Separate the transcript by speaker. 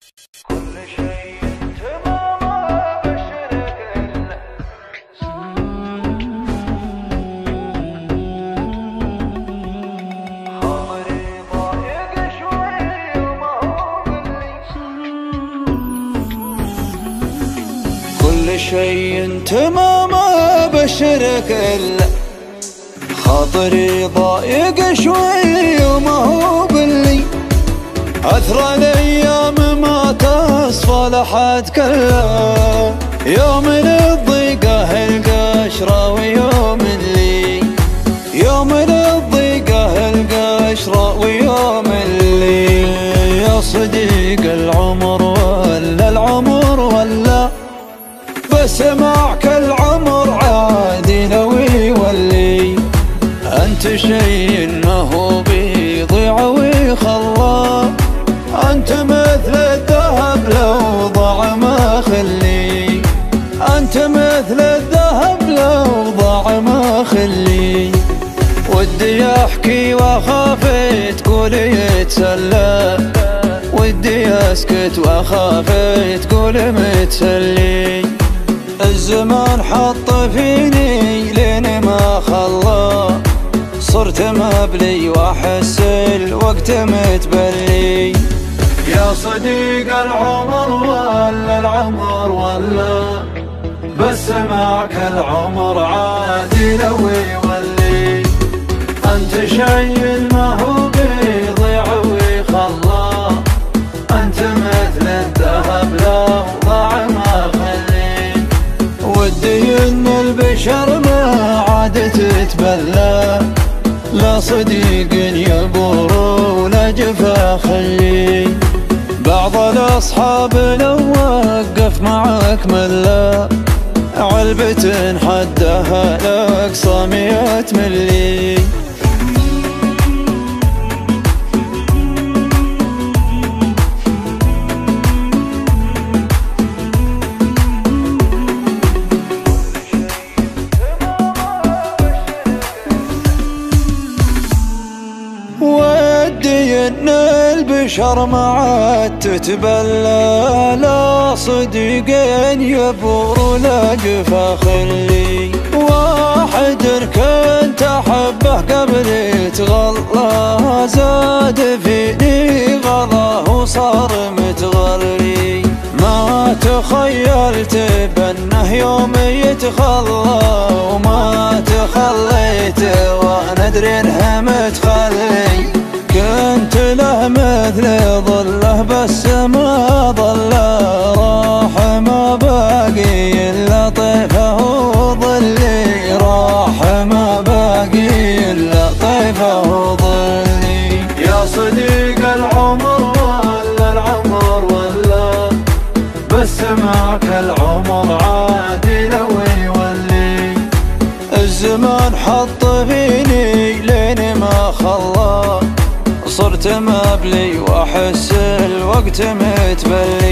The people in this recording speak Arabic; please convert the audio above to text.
Speaker 1: كل شيء تمام بشرك خاطري ضايق شوي وما هو كل شيء تمام بشرك الا خاطري ضايق شوي وما هو باللي أثرى الأيام ما تصفى لحد كلا يوم الضيقة القشرة ويوم اللي يوم الضيقة القشرة ويوم اللي يا صديق العمر ولا العمر ولا بس معك العمر عادي لو يولي أنت شيء ما هو بيضيع ويخلى أنت مثل الذهب لو ضاع ما خلي أنت مثل الذهب لو ضاع ما خلي ودي أحكي وأخاف تقول يتسلى ودي أسكت وأخاف تقول متسلي الزمان حط فيني لين ما خلى صرت مبلي وأحس الوقت متبلي يا صديق العمر ولا العمر ولا بس معك العمر عادي لو يولي أنت شيء ما هو بيضيع ويخلى أنت مثل الذهب لو ضاع ما خلي ودي إن البشر ما عاد تتبلى لا صديق يبور ولا جفا خلي بعض الأصحاب لو وقف معك ملا علبة حدها لأقصى 100 ملي ودي ان البشر ما عاد تتبلى لا صديقين يبور ولا جفا خلي واحد كنت احبه قبل يتغلى زاد فيني غلاه وصار متغري ما تخيلت بانه يوم يتخلى وما تخليت وانا ادري انها متخلي كنت له مثل ظله بس ما ظله راح ما باقي الا طيفه وظلي راح ما باقي الا طيفه وظلي يا صديق العمر ولا العمر ولا بس معك العمر عادي لو يولي الزمان حط فيني لين ما خلى صرت مبلي وأحس الوقت متبلي